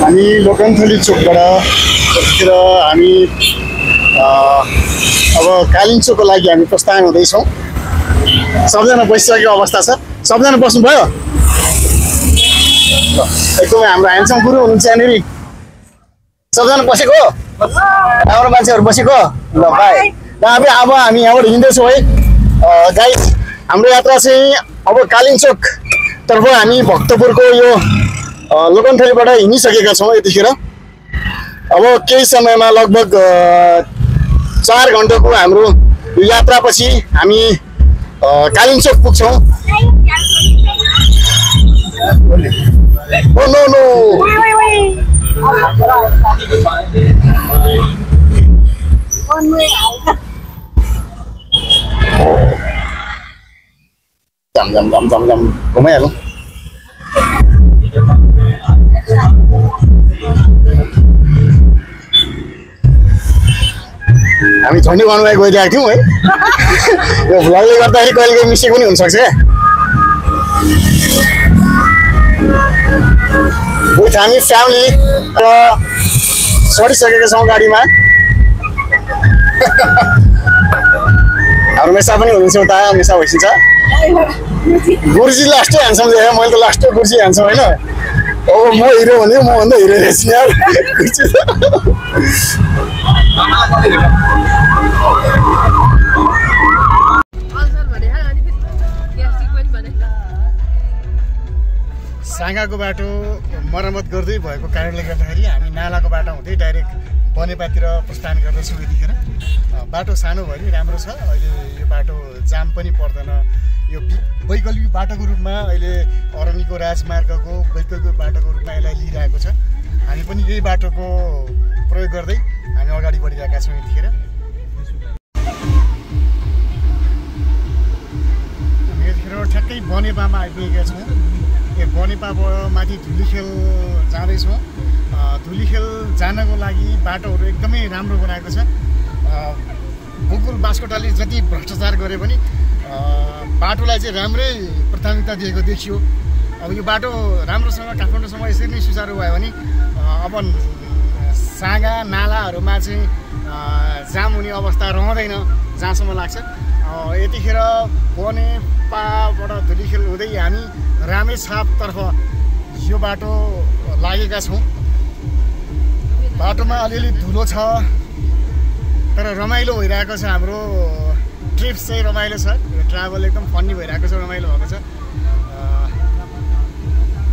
हामी लोकन्थली चोकबाट यतिखेर हामी अब कालिम्पोङको लागि हामी प्रस्थान हुँदैछौँ। सबजना बसिसकेको अवस्था छ। सबजना बस्नुभयो? एकदमै हाम्रो ह्यान्डसम गुरु हुनुहुन्छ यहाँनिर। सबजना बसेको? हाम्रो मान्छेहरू बसेको? ल बाई। अब हामी यहाँबाट हिँड्दैछौँ है गाइस। हाम्रो यात्रा चाहिँ अब कालिम्पोङतर्फ हामी भक्तपुरको यो लोकन्थलीबाट हिँडिसकेका छौँ यतिखेर। अब केही समयमा लगभग 4 घन्टाको हाम्रो यो यात्रापछि हामी कालिम्पोङ पुग्छौँ। Oh no no! Wait. One way out. Jam. Gimana? हामी झन्डै वनवे गइरहेको थियौँ है। यो भ्लगले गर्दाखेरि कहिले कहिले मिस्टेक पनि हुनसक्छ क्या। विथ हामी फ्यामिली र चढिसकेका छौँ गाडीमा। हाम्रो मेसा पनि हुनुहुन्छ उता, मेसा भइसिन्छ। गुरुजी लास्टै ह्यान्डसम देखेँ मैले त, लास्टै गुरुजी ह्यान्डसम होइन। अब म हिरो भने म भन्दा हिरो रहेछ यार। साँगाको बाटो मर्मत गर्दै भएको कारणले गर्दाखेरि हामी नालाको बाटो हुँदै डाइरेक्ट बनेपातिर प्रस्थान गर्दैछौँ यतिखेर। बाटो सानो भयो नि, राम्रो छ। अहिले यो बाटो जाम पनि पर्दैन। यो वैकल्पिक बाटोको रूपमा अहिले अरनिको राजमार्गको वैकल्पिक बाटोको रूपमा यसलाई लिइरहेको छ। हामी पनि यही बाटोको प्रयोग गर्दै हामी अगाडि बढिरहेका छौँ यतिखेर। हामी यतिखेर ठ्याक्कै बनेपामा आइपुगेका छौँ। यो बनेपाबाट माथि धुलीखेल जाँदैछौँ। धुलीखेल जानको लागि बाटोहरू एकदमै राम्रो बनाएको छ। बुकुल बास्कोटाले जति भ्रष्टाचार गरे पनि बाटोलाई चाहिँ राम्रै प्राथमिकता दिएको देखियो। अब यो बाटो राम्रोसँग काठमाडौँसम्म यसरी नै सुचारू भयो भने अब साँगा नालाहरूमा चाहिँ जाम हुने अवस्था रहँदैन जहाँसम्म लाग्छ। यतिखेर बनेपाबाट धुलीखेल हुँदै हामी रामेछापतर्फ यो बाटो लागेका छौँ। बाटोमा अलिअलि धुलो छ तर रमाइलो भइरहेको छ। हाम्रो ट्रिप्स चाहिँ रमाइलो छ। ट्राभल एकदम फन्नी भइरहेको छ, रमाइलो भएको छ।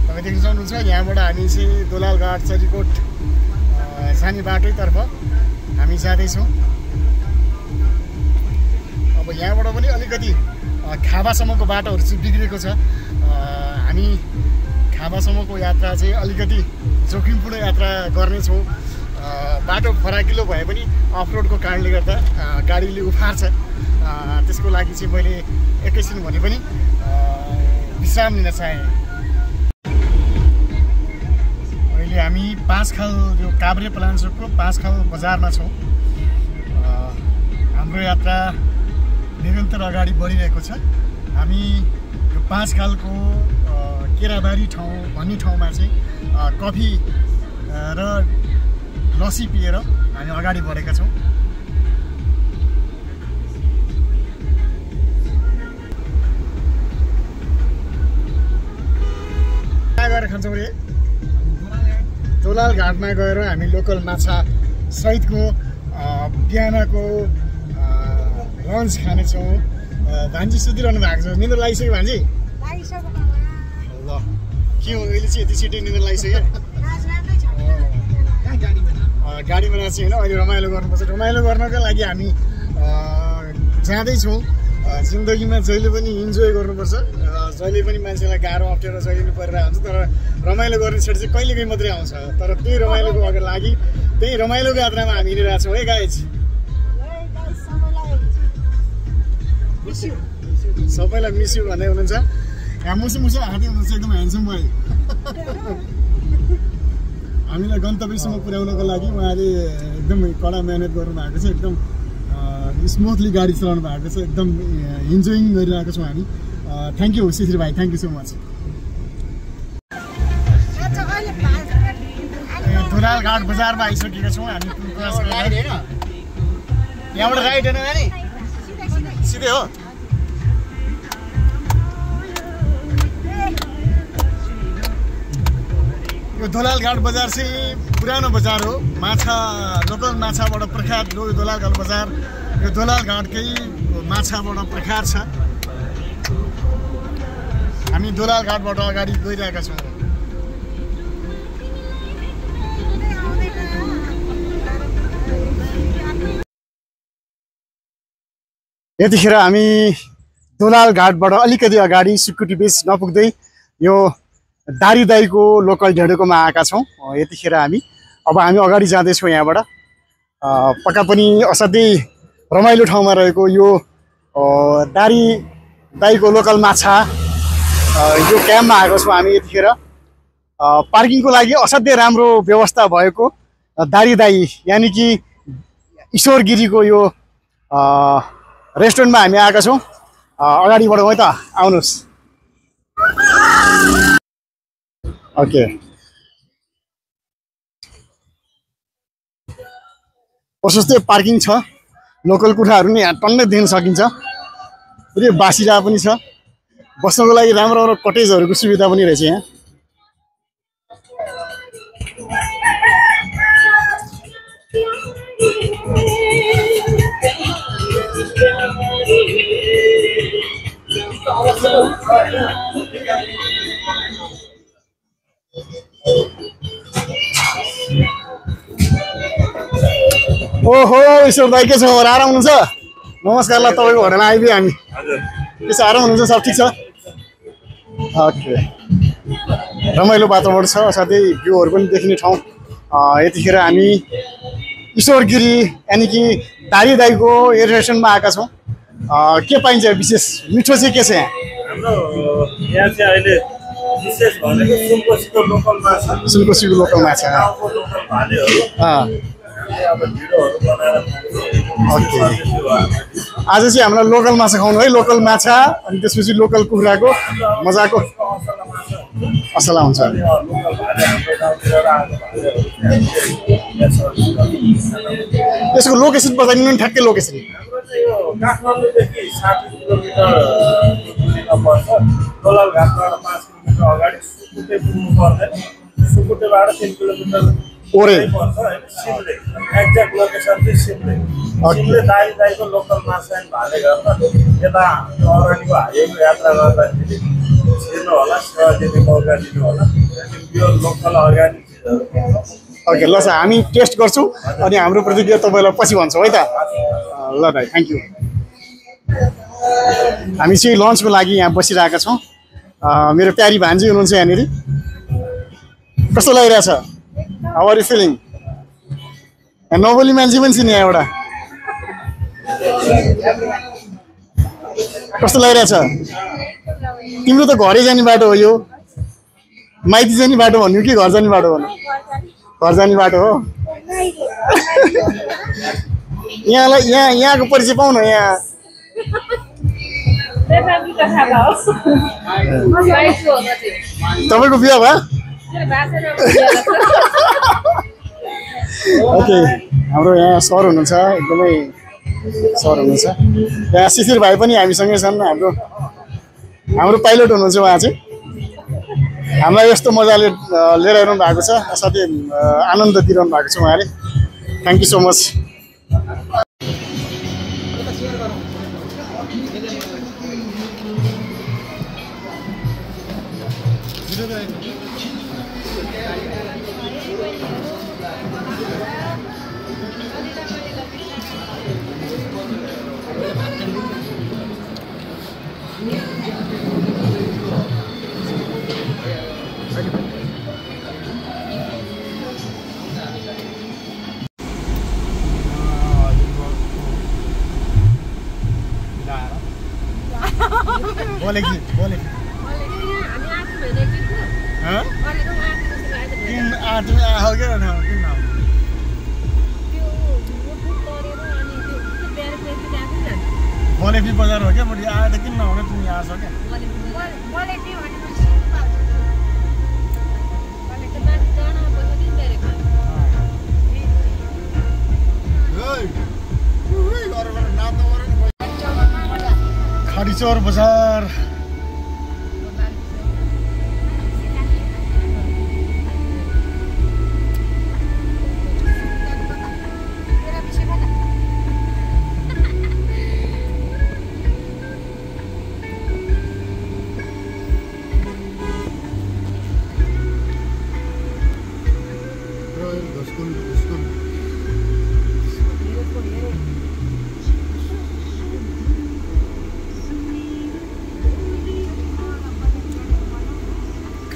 तपाईँ देख्न सक्नुहुन्छ यहाँबाट हामी चाहिँ दोलालघाट चरीकोट जाने बाटैतर्फ हामी जाँदैछौँ। अब यहाँबाट पनि अलिकति खाबासम्मको बाटोहरू चाहिँ बिग्रेको छ। हामी खाबासम्मको यात्रा चाहिँ अलिकति जोखिमपूर्ण यात्रा गर्नेछौँ। बाटो फराकिलो भए पनि अफरोडको कारणले गर्दा गाडीले उफार्छ। त्यसको लागि चाहिँ मैले एकैछिन भने पनि विश्राम लिन चाहेँ। अहिले हामी पाँचखाल यो काभ्रे पलाञ्चोकको पाँचखाल बजारमा छौँ। हाम्रो यात्रा निरन्तर अगाडि बढिरहेको छ। हामी यो पाँचखालको केराबारी ठाउँ भन्ने ठाउँमा चाहिँ कफी र लस्सी पिएर हामी अगाडि बढेका छौँ। कहाँ गएर खान्छौँ रे? दोलाल घाटमा गएर हामी लोकल माछा सहितको बिहानको लन्च खानेछौँ। भान्जी सुतिरहनु भएको छ। निन्द्रा लागिसक्यो भान्जी? ल के हो अहिले चाहिँ यति छिटै निन्द्रा लागिसक्यो? गाडीमा नाच्यो होइन। अहिले रमाइलो गर्नुपर्छ। रमाइलो गर्नको लागि हामी जाँदैछौँ। जिन्दगीमा जहिले पनि इन्जोय गर्नुपर्छ। जहिले पनि मान्छेलाई गाह्रो अप्ठ्यारो जहिले परिरहेको हुन्छ तर रमाइलो गर्ने क्षण चाहिँ कहिलेकाहीँ मात्रै आउँछ। तर त्यही रमाइलोको लागि त्यही रमाइलोको यात्रामा हामी हिँडिरहेको छौँ है गाइज। सबैलाई मिस यु भन्दै हुनुहुन्छ। यहाँ मुसु हाती हुनुहुन्छ, एकदम ह्यान्डसम भयो। हामीलाई गन्तव्यसम्म पुर्याउनको लागि उहाँले एकदम कडा मेहनत गर्नु भएको छ। एकदम स्मुथली गाडी चलाउनु भएको छ। एकदम इन्जोइङ गरिरहेको छौँ हामी। थ्याङ्क यू शिशिर भाइ, thank you so much. Dolalghat बजारमा आइसकेका छौँ हामी। यहाँबाट राइट होइन नानी सिधै हो। यो दोलालघाट बजार चाहिँ पुरानो बजार हो। माछा लोकल माछाबाट प्रख्यात यो दोलालघाट बजार। यो दोलालघाटकै माछाबाट प्रख्यात छ। हामी दोलालघाटबाट अगाडि गइरहेका छौँ। यतिखेर हामी दोलालघाटबाट अलिकति अगाडि सुकुटी बीच नपुग्दै यो दारीदाईको लोकल ढेँडोकोमा आएका छौँ। यतिखेर हामी अगाडि जाँदैछौँ यहाँबाट। पक्का पनि असाध्यै रमाइलो ठाउँमा रहेको यो दारीदाईको लोकल माछा यो क्याम्पमा आएको छौँ हामी। यतिखेर पार्किङको लागि असाध्यै राम्रो व्यवस्था भएको दारीदाई यानि कि ईश्वरगिरीको यो रेस्टुरेन्टमा हामी आएका छौँ। अगाडि बढौँ है त, आउनुहोस्। ओके, प्रशस्तै पार्किङ छ। लोकल कुठाहरू नि यहाँ टन्नै देख्न सकिन्छ। पुरै बासिरा पनि छ। बस्नको लागि राम्रो राम्रो कटेजहरूको सुविधा पनि रहेछ यहाँ। ओहो ईश्वर दाइ के छ? आराम हुनुहुन्छ? नमस्कार ल, तपाईँको घरमा आइदियो हामी। के छ, आराम हुनुहुन्छ? सब ठिक छ? ओके, रमाइलो वातावरण छ, साथै भ्यूहरू पनि देखिने ठाउँ। यतिखेर हामी ईश्वरगिरी यानि कि दारीदाईको रेस्टुरेन्टमा आएका छौँ। के पाइन्छ विशेष? मिठो चाहिँ के छ यहाँ? हाम्रो यहाँ चाहिँ अहिले विशेष भनेको सुनकोसीको लोकल माछा। सुनकोसीको लोकल माछा। ओके, आज चाहिँ हामीलाई लोकल माछा खुवाउनु है। लोकल माछा अनि त्यसपछि लोकल कुखुराको मजाको असला हुन्छ। त्यसको लोकेसन बताइदिनु नि, ठ्याक्कै लोकेसन। काठमाडौँदेखि 60 किलोमिटर दूरीमा पर्छ। दोलालघाटबाट 5 किलोमिटर अगाडि सुकुटे पुग्नु पर्दैन। सुकुटेबाट 3 किलोमिटर ओरे पर्छ होइन। सिमले एक्ज्याक्ट लोकेसन चाहिँ सिमले। सिमले दारीदाईको लोकल माछा भाले गर्न यता अगाडिको हाइवेको यात्रा गर्दाखेरि छिर्नु होला, सेवा दिने मौका दिनु होला। यो लोकल अर्ग्यानिक चिजहरू। ओके ल सर, हामी टेस्ट गर्छौँ अनि हाम्रो प्रतिक्रिया तपाईँलाई पछि भन्छौँ है त। ल भाइ, थ्याङ्क यू। हामी चाहिँ लन्चको लागि यहाँ बसिरहेका छौँ। मेरो प्यारी भान्जी हुनुहुन्छ यहाँनिर। कस्तो लागिरहेछ? How are you feeling? नबोली मान्छे पनि छ नि यहाँ एउटा। कस्तो लागिरहेछ? तिम्रो त घरै जाने बाटो हो यो? माइती जाने बाटो भन्नु कि घर जाने बाटो भन्नु? घर जाने बाटो हो। यहाँको परिचय पाउन। यहाँ तपाईँको बिहा भयो? ओके, हाम्रो यहाँ सर हुनुहुन्छ, एकदमै सर हुनुहुन्छ यहाँ। शिशिर भाइ पनि हामीसँगै छन्। हाम्रो पाइलट हुनुहुन्छ उहाँ चाहिँ। हामीलाई यस्तो मजाले लिएर आइरहनु भएको छ, साथै आनन्द दिइरहनु भएको छ उहाँले। Thank you so much. बोले कि बोले हाँ किन आदमी हो गया ना किन ना बोले भी बाजार हो गया बड़ी आया लेकिन ना होने तुम यहाँ सो क्या बोले भी चौर बजार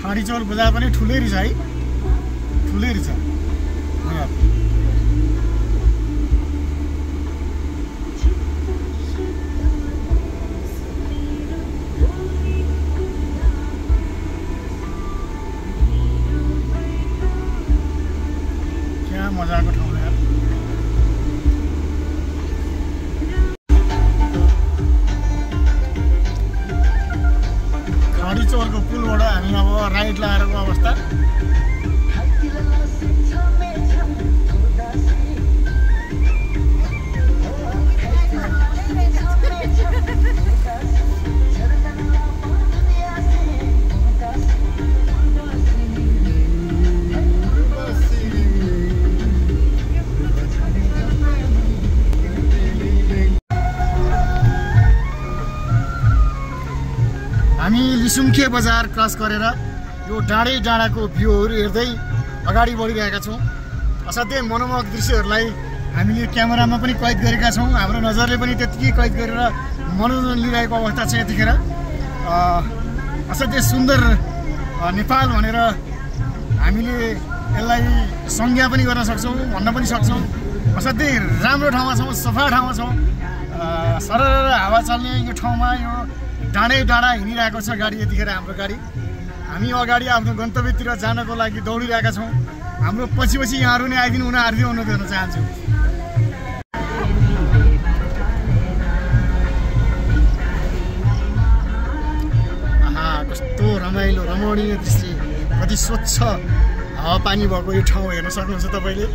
खाडी चौर बजार पनि ठुलै रहेछ है, ठुलै रहेछ। क्या मजाको ठाउँ यार। खाडी चौरको पुलबाट हामी अब राइट लगाएको अवस्था। हामी लिसुङ्खे बजार क्रस गरेर यो डाँडै डाँडाको भ्यूहरू हेर्दै अगाडि बढिरहेका छौँ। असाध्यै मनमोहक दृश्यहरूलाई हामीले क्यामेरामा पनि कैद गरेका छौँ। हाम्रो नजरले पनि त्यतिकै कैद गरेर मनोरञ्जन लिइरहेको अवस्था छ यतिखेर। असाध्यै सुन्दर नेपाल भनेर हामीले यसलाई संज्ञा पनि गर्न सक्छौँ, भन्न पनि सक्छौँ। असाध्यै राम्रो ठाउँमा छौँ, सफा ठाउँमा छौँ। सरर हावा चल्ने यो ठाउँमा यो डाँडै डाँडा हिँडिरहेको छ गाडी यतिखेर हाम्रो गाडी। हामी अगाडि आफ्नो गन्तव्यतिर जानको लागि दौडिरहेका छौँ। हाम्रो पछि पछि यहाँहरू नै आइदिनु हुन हार्दिक अनुरोध गर्न चाहन्छु। आहा, कस्तो रमाइलो रमणीय दृश्य, कति स्वच्छ हावापानी भएको यो ठाउँ हेर्न सक्नुहुन्छ तपाईँले।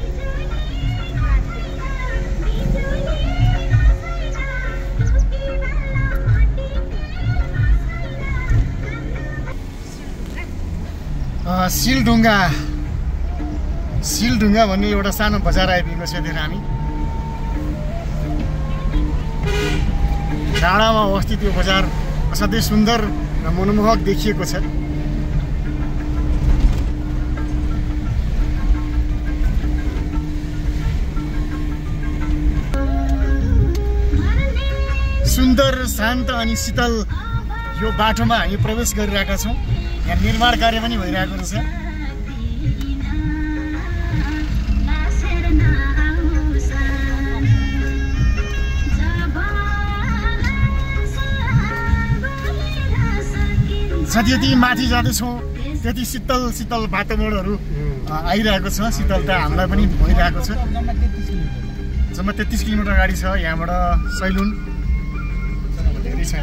सिलढुङ्गा भन्ने एउटा सानो बजार आइपुगेको छ त्यहाँ। हामी डाँडामा अवस्थित यो बजार असाध्यै सुन्दर र मनमोहक देखिएको छ। सुन्दर, शान्त अनि शीतल यो बाटोमा हामी प्रवेश गरिरहेका छौँ। यहाँ निर्माण कार्य पनि भइरहेको रहेछ। जति जति माथि जाँदैछौँ त्यति शीतल शीतल वातावरणहरू आइरहेको छ। शीतलता हामीलाई पनि भइरहेको छ। जम्मा 33 किलोमिटर गाडी छ यहाँबाट सैलुन। धेरै छ।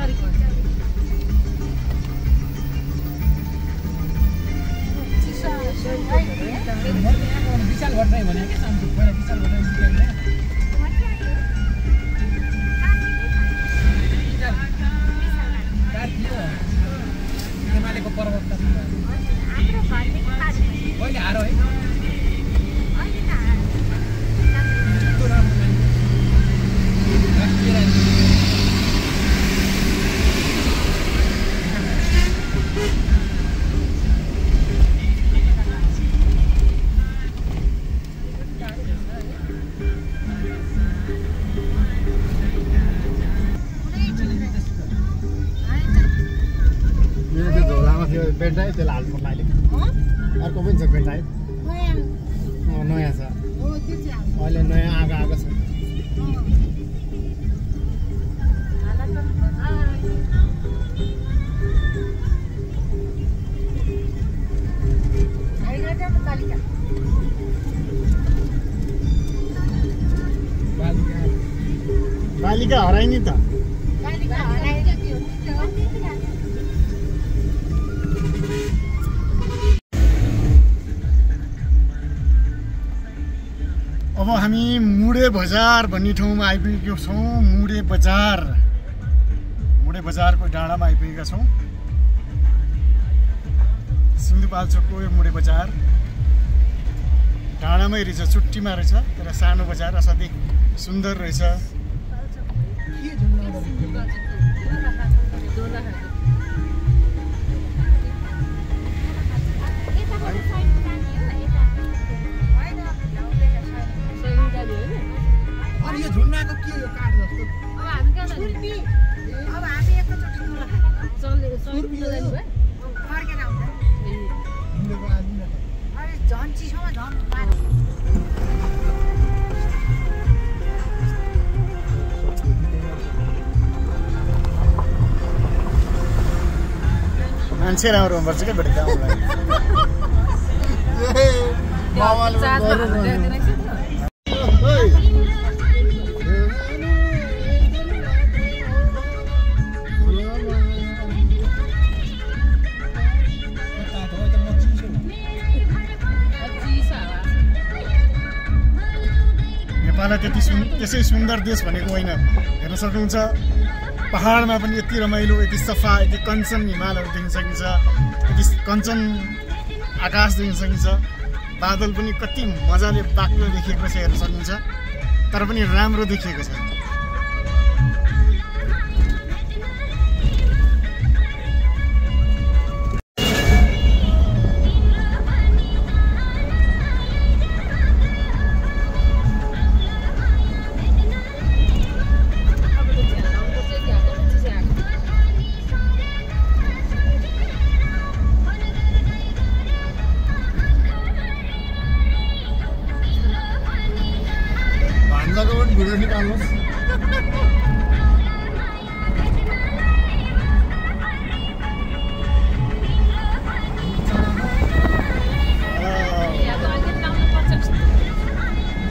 विशाल भट्टराई भने के सामु पहिला विशाल भट्टराई निकाल्ने कार थियो हिमालयको पर्वत हाम्रो घरले अहिले हारो है अहिले त पेन्टाइ त्यसलाई हाल्नु पर्ला अहिले। अर्को पनि छ पेन्टाइ, नयाँ छ अहिले, नयाँ आएको छ। बालिका हराइ नि त। अब हामी मुडे बजार भन्ने ठाउँमा आइपुगेको छौँ। मुडे मुडे बजारको डाँडामा आइपुगेका छौँ। सिन्धुपाल्चोकको यो मुडे बजार डाँडामै रहेछ, चुट्टीमा रहेछ, तर सानो बजार असाध्यै सुन्दर रहेछ। मान्छे राम्रो हुनुपर्छ क्या बेटा गाउँलाई। नेपाललाई त्यसै सुन्दर देश भनेको होइन। हेर्न सक्नुहुन्छ पहाडमा पनि यति रमाइलो, यति सफा, यति कञ्चन हिमालहरू देख्न सकिन्छ, यति कञ्चन आकाश देख्न सकिन्छ, बादल पनि कति मजाले बाक्लो देखिएको छ हेर्न सक्नुहुन्छ, तर पनि राम्रो देखिएको छ।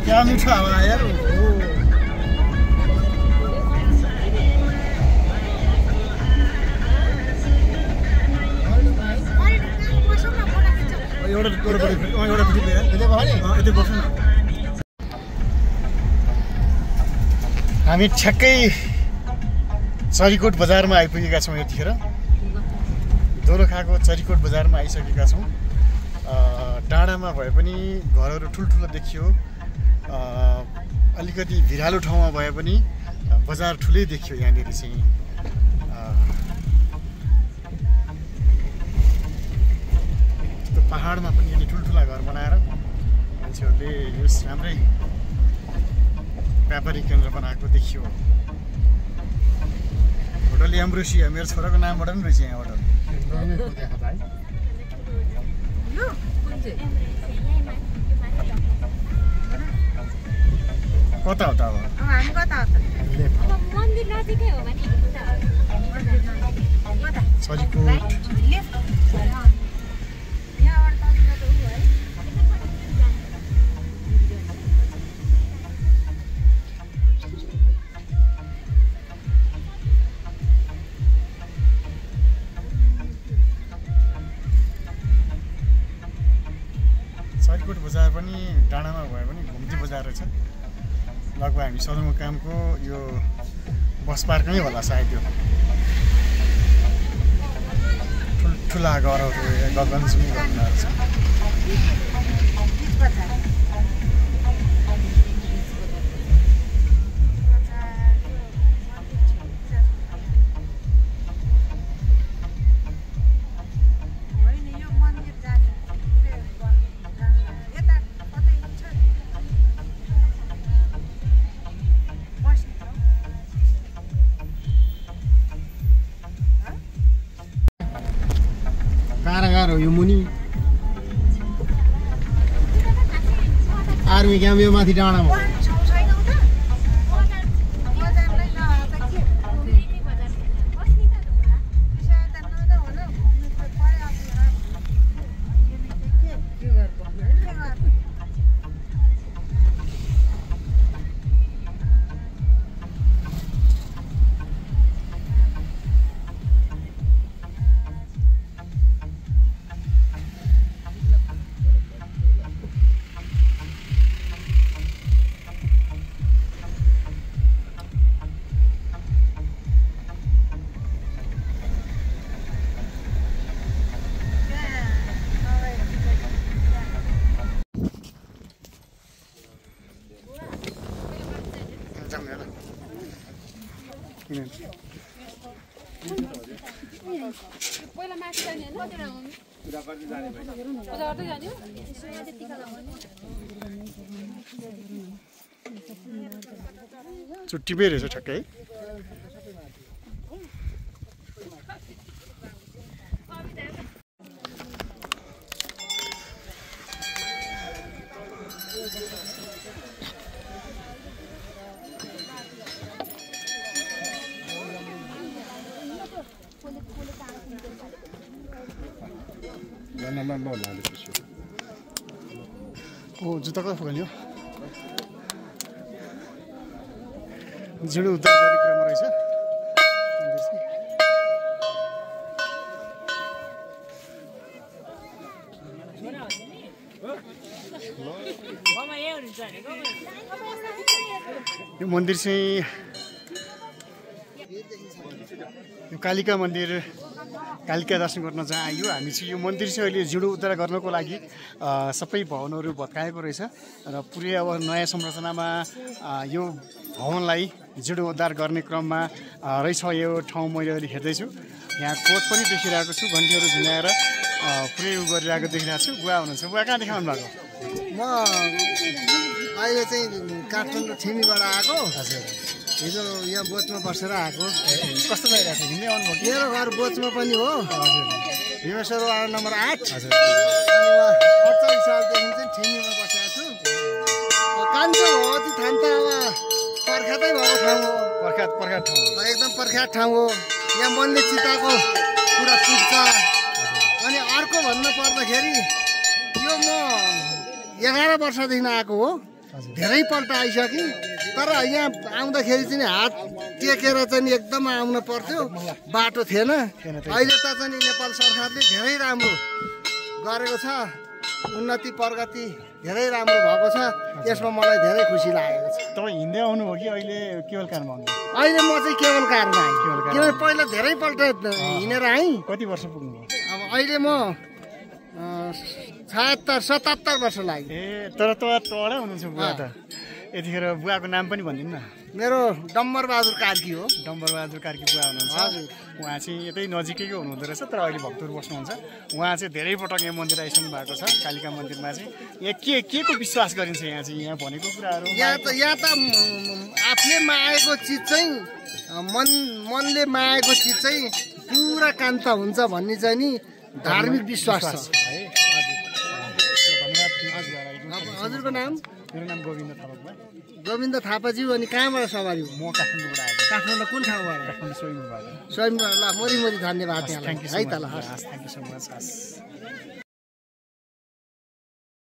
क्या मीठा हवा यार। हामी ठ्याक्कै चरीकोट बजारमा आइपुगेका छौँ। यतिखेर दोलखाको चरीकोट बजारमा आइसकेका छौँ। डाँडामा भए पनि घरहरू ठुल्ठुलो देखियो, अलिकति भिरालो ठाउँमा भए पनि बजार ठुलै देखियो। यहाँनिर चाहिँ पहाडमा पनि यति ठुल्ठुला घर बनाएर मान्छेहरूले यस राम्रै व्यापारिक केन्द्र बनाएको देखियो। होटल एम्ब्रोसिया मेरो छोराको नामबाट पनि रहेछ यहाँ होटल। कता हो त अब? हामी कता हो त? मन्दिर नजिकै हो भने चरीकोट। चरीकोट बजार पनि डाँडामा भए पनि घुम्ती बजार रहेछ। लगभग हामी सदरमुकामको यो बस पार्कमै होला सायद। यो ठुल्ठुला घरहरू गगनजुमी घरहरू छ। कारागार हो यो मुनि, आर्मी क्याम्प यो माथि डाँडामा। पहिला माथि जाने होइन पूजा गर्दै जाने छुट्टी पो रहेछ ठ्याक्कै जुत्ता कता फुकाल्यो जिडो उद्धार गर्ने क्रममा रहेछ यो मन्दिर चाहिँ यो कालिका मन्दिर कालिका दर्शन गर्न जहाँ आयो हामी चाहिँ यो मन्दिर चाहिँ अहिले जिडो उद्धार गर्नको लागि सबै भवनहरू भत्काएको रहेछ र पुरै अब नयाँ संरचनामा यो भवनलाई जिडो उद्धार गर्ने क्रममा रहेछ यो ठाउँ मैले अहिले हेर्दैछु यहाँ कोट पनि देखिरहेको छु घन्टीहरू झुन्याएर पुरै उ गरिरहेको देखिरहेको छु बुवा हुनुहुन्छ बुवा कहाँ देखाउनु भएको म अहिले चाहिँ काठमाडौँ छिमीबाट आएको हजुर हिजो यहाँ बोचमा बसेर आएको कस्तो भइरहेको छ हिँड्दै आउनुभयो मेरो घर बोचमा पनि हो हजुर भीमेश्वर वार्ड नम्बर 8 हजुर अनि 48 सालदेखि चाहिँ छिमीमा बसेको छु कान्छो हो ती ठाउँ त अब पर्खातै भएको ठाउँ हो पर्खात ठाउँ एकदम पर्खात ठाउँ हो यहाँ मनले चिताको कुरा पुग्छ अनि अर्को भन्नु पर्दाखेरि यो म 11 वर्षदेखि आएको हो धेरैपल्ट आइसकेँ तर यहाँ आउँदाखेरि चाहिँ हात टेकेर चाहिँ एकदम आउनु पर्थ्यो बाटो थिएन अहिले त चाहिँ नेपाल सरकारले धेरै राम्रो गरेको छ उन्नति प्रगति धेरै राम्रो भएको छ यसमा मलाई धेरै खुसी लागेको छ तपाईँ हिँड्दै आउनुभयो कि अहिले केवल कारमा आउनु अहिले म चाहिँ केवल कारमा आएँ किनभने पहिला धेरैपल्ट हिँडेर आएँ कति वर्ष पुग्नुभयो अब अहिले म 77 वर्ष लाग्यो ए तर टडा हुनुहुन्छ बुवा त यतिखेर बुवाको नाम पनि भनिदिनु न मेरो डम्बरबहादुर कार्की हो डम्बरबहादुर कार्की बुवा हुनुहुन्छ उहाँ चाहिँ यतै नजिकैको हुनुहुँदो रहेछ तर अहिले भक्तपुर बस्नुहुन्छ उहाँ चाहिँ धेरै पटक यहाँ मन्दिर आइसक्नु भएको छ कालिका मन्दिरमा चाहिँ यहाँ के को विश्वास गरिन्छ यहाँ चाहिँ यहाँ भनेको कुराहरू यहाँ त आफूले मागेको चिज चाहिँ मनले मागेको चिज चाहिँ पुरा कान्ता हुन्छ भन्ने चाहिँ नि धार्मिक विश्वास छ है हजुरको नाम मेरो नाम गोविन्द थापा गोविन्द थापाज्यू अनि कहाँबाट सवारी हो म काठमाडौँबाट आएको काठमाडौँ कुन ठाउँबाट काठमाडौँ स्वयंबाट स्वयं ल मोरी धन्यवाद थ्याङ्क यू है त ल थ्याङ्क यू सो मच हस्